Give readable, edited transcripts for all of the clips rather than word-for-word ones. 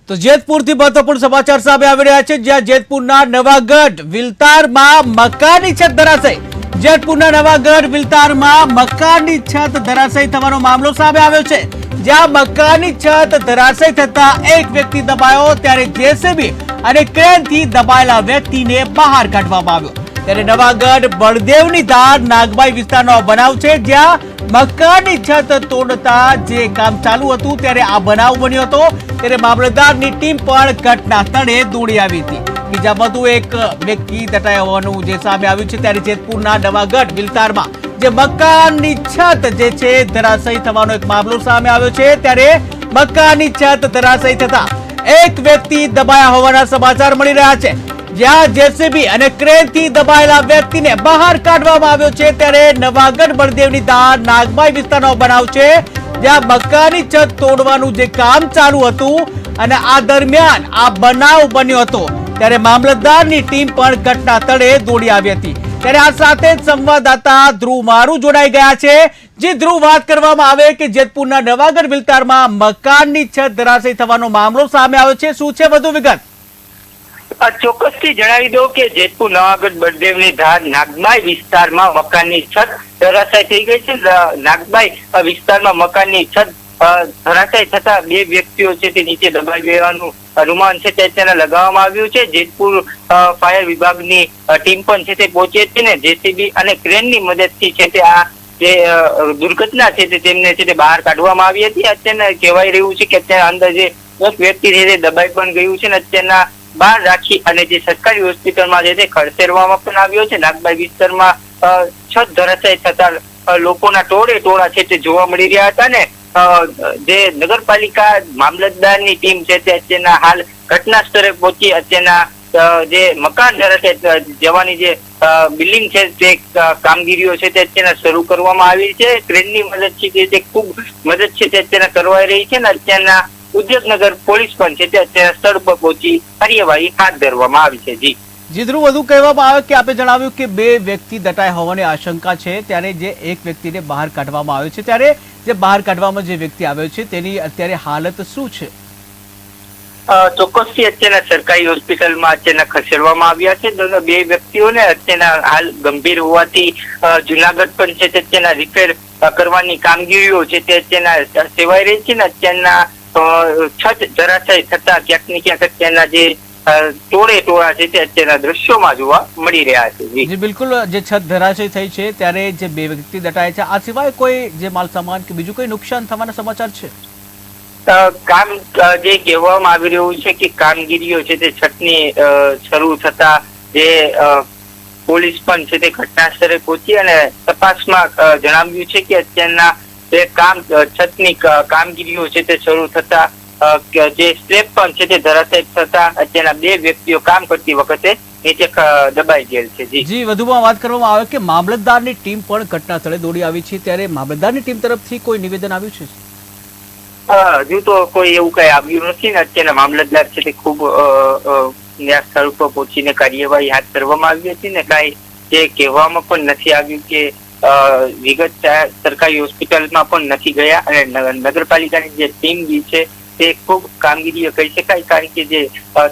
તો જેતપુરથી મહત્વપૂર્ણ સમાચાર સામે આવી રહ્યા છે, જ્યાં જેતપુરના નવાગઢ વિસ્તારમાં મકાનની છત ધરાશાયી જેતપુરના નવાગઢ વિસ્તારમાં મકાનની છત ધરાશાયી થવાનો મામલો સામે આવ્યો છે, જ્યાં મકાનની છત ધરાશાયી થતા એક વ્યક્તિ દબાયો ત્યારે જેસીબી અને ક્રેનથી દબાયેલા વ્યક્તિને બહાર કાઢવામાં આવ્યો। ત્યારે નવાગઢ બળદેવની ધાર નાગબાઈ વિસ્તારનો બનાવ છે, જ્યાં મકાનની છત તોડતા જે કામ ચાલુ હતું ત્યારે આ બનાવ બન્યો હતો। ત્યારે મામલતદારની ટીમ પણ ઘટના સ્થળે દોડી આવી હતી। બીજા વધુ એક વ્યક્તિ દટાયા હોવાનું જે સામે આવ્યું છે। ત્યારે જેતપુરના નવાગઢ વિસ્તારમાં જે મકાનની છત જે છે ધરાશાયી થવાનો એક મામલો સામે આવ્યો છે। ત્યારે મકાનની છત ધરાશાયી થતા એક વ્યક્તિ દબાયા હોવાના સમાચાર મળી રહ્યા છે, જ્યાં જેસીબી અને ક્રેનથી દબાયેલા વ્યક્તિને બહાર કાઢવામાં આવ્યો છે। ત્યારે નવાગઢ બળદેવની ધાર નાગબાઈ વિસ્તારનો બનાવ છે, જ્યાં મકાનની છત તોડવાનું જે કામ ચાલુ હતું અને આ દરમિયાન આ બનાવ બન્યો હતો। ત્યારે મામલતદારની ટીમ પણ ઘટના સ્થળે દોડી આવી હતી। ત્યારે આ સાથે જ સંવાદદાતા ધ્રુવ મારું જોડાઈ ગયા છે। જે ધ્રુવ, વાત કરવામાં આવે કે જેતપુરના નવાગઢ વિસ્તારમાં મકાનની છત ધરાશાયી થવાનો મામલો સામે આવ્યો છે, શું છે વધુ વિગત? ચોક્કસથી જણાવી દો કે જેતપુર નવાગઢ બળદેવની ધાર નાગબાઈ વિસ્તારમાં મકાનની છત ધરાશાયી થઈ ગઈ છે। નાગબાઈ વિસ્તારમાં મકાનની છત ધરાશાયી થતા બે વ્યક્તિઓ છે તે નીચે દબાઈ ગયાનું અનુમાન છે તે તેને લગાવવામાં આવ્યું છે। જેતપુર ફાયર વિભાગની ટીમ પણ છે તે પહોંચી હતી ને જેસીબી અને ક્રેનની મદદથી છે તે આ જે દુર્ઘટના છે તે તેમને છે તે બહાર કાઢવામાં આવી હતી। અત્યારે કહેવાય રહ્યું છે કે અત્યારે અંદર જે એક વ્યક્તિ છે તે દબાઈ પણ ગયું છે ને અત્યારના બહાર રાખી અને જે સરકારી હોસ્પિટલમાં છે તે ખસેડવામાં પણ આવ્યો છે। નાગબાઈ વિસ્તારમાં છત ધરાશાયી થતા લોકોના ટોળા છે તે જોવા મળી રહ્યા હતા ને જે નગરપાલિકા મામલતદારની ટીમ છે તે અત્યારના હાલ ઘટના સ્થળે પહોંચી અત્યારના જે મકાન ધરાશાયી જવાની જે બિલ્ડિંગ છે તે કામગીરીઓ છે તે અત્યારના શરૂ કરવામાં આવી છે। ક્રેનની મદદથી તે ખૂબ મદદ છે તે અત્યારના કરવાઈ રહી છે ને અત્યારના ઉદ્યોગનગર પોલીસ પણ છે તે અત્યારે સ્થળ પર પહોંચી કાર્યવાહી હાથ ધરવામાં આવી છે। જી ધ્રુવ, વધુ કહેવામાં આવે કે આપે જણાવ્યું કે બે વ્યક્તિ દટાયા હોવાની આશંકા છે, ત્યારે જે એક વ્યક્તિને બહાર કાઢવામાં આવ્યો છે, ત્યારે જે બહાર કાઢવામાં જે વ્યક્તિ આવ્યો છે તેની અત્યારે હાલત શું છે? ચોક્કસથી અત્યારના સરકારી હોસ્પિટલમાં અત્યારના ખસેડવામાં આવ્યા છે। બે વ્યક્તિઓને અત્યારના હાલ ગંભીર હોવાથી જુનાગઢ પણ છે તે અત્યારના રિપેર કરવાની કામગીરીઓ છે તે અત્યારના સેવાઈ રહી છે ને અત્યારના છત ધરાશાયી થતા ક્યાંક ને ક્યાંક અત્યારના જે ટોળા છે તે અત્યારના દ્રશ્યોમાં જોવા મળી રહ્યા છે। જી બિલકુલ, જે છત ધરાશાયી થઈ છે ત્યારે જે બે વ્યક્તિ દટાયા છે, આ સિવાય કોઈ જે માલ સામાન કે બીજું કોઈ નુકસાન થવાના સમાચાર છે? કામ જે કહેવામાં આવી રહ્યું છે કે કામગીરીઓ છે તે છતની શરૂ થતા જે પોલીસ પણ છે તે ઘટના સ્થળે પહોંચી અને તપાસમાં જણાવ્યું છે કે અત્યારના જે છતની કામગીરીઓ છે તે શરૂ થતા જે સ્લેબ પણ છે તે ધરાશાયી થતા અત્યારના બે વ્યક્તિઓ કામ કરતી વખતે નીચે દબાઈ ગયેલ છે। જી વધુમાં વાત કરવામાં આવે કે મામલતદારની ટીમ પણ ઘટના સ્થળે દોડી આવી છે, ત્યારે મામલતદારની ટીમ તરફથી કોઈ નિવેદન આવ્યું છે? હજુ તો કોઈ એવું કઈ આવ્યું નથી ને અત્યારના મામલતદાર છે તે ખૂબ સ્થળ પર પહોંચીને કાર્યવાહી હાથ ધરવામાં આવી હતી ને કાંઈ જે કહેવામાં પણ નથી આવ્યું કે વિગત સરકારી હોસ્પિટલમાં પણ નથી ગયા અને નગરપાલિકાની જે ટીમ બી છે તે ખૂબ કામગીરી કહી શકાય, કારણ કે જે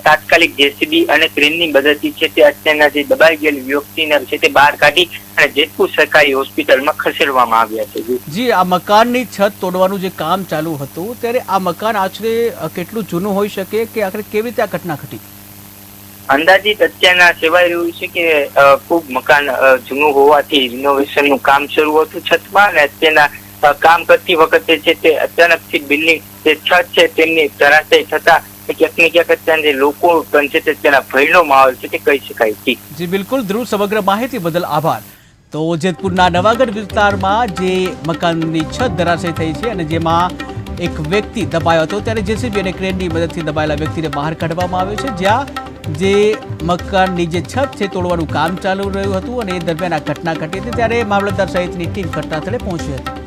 તાત્કાલિક જેસીબી અને ક્રેનની મદદથી છે તે અત્યારના જે દબાઈ ગયેલ વ્યક્તિને છે તે બહાર કાઢી અને જેતપુર સરકારી હોસ્પિટલમાં ખસેડવામાં આવ્યા છે। જી, આ મકાનની છત તોડવાનું જે કામ ચાલુ હતું ત્યારે આ મકાન આશરે કેટલું જૂનું હોઈ શકે કે આખરે કેવી રીતે આ ઘટના ઘટી? અંદાજિત અત્યારના સેવાઈ રહ્યું છે કે ખૂબ મકાન જૂનું હોવાથી રિનોવેશનનું કામ શરૂ હતું છતમાં અને અત્યારના કામ કરતી વખતે છે તે અચાનકથી બિલ્ડિંગ જે છત છે તેમની ધરાશાયી થતા ક્યાંક ને ક્યાંક અત્યારે જે લોકો પણ છે તે તેના ભયનો માહોલ છે તે કહી શકાય। જી બિલકુલ ધ્રુવ, સમગ્ર માહિતી બદલ આભાર। તો જેતપુરના નવાગઢ વિસ્તારમાં જે મકાનની છત ધરાશાયી થઈ છે અને જેમાં એક વ્યક્તિ દબાયો હતો, ત્યારે જેસીબી અને ક્રેનની મદદથી દબાયેલા વ્યક્તિને બહાર કાઢવામાં આવ્યો છે, જ્યાં જે મકાનની જે છત છે તોડવાનું કામ ચાલુ રહ્યું હતું અને એ દરમિયાન આ ઘટના ઘટી હતી। ત્યારે મામલતદાર સહિતની ટીમ ઘટના સ્થળે પહોંચી હતી।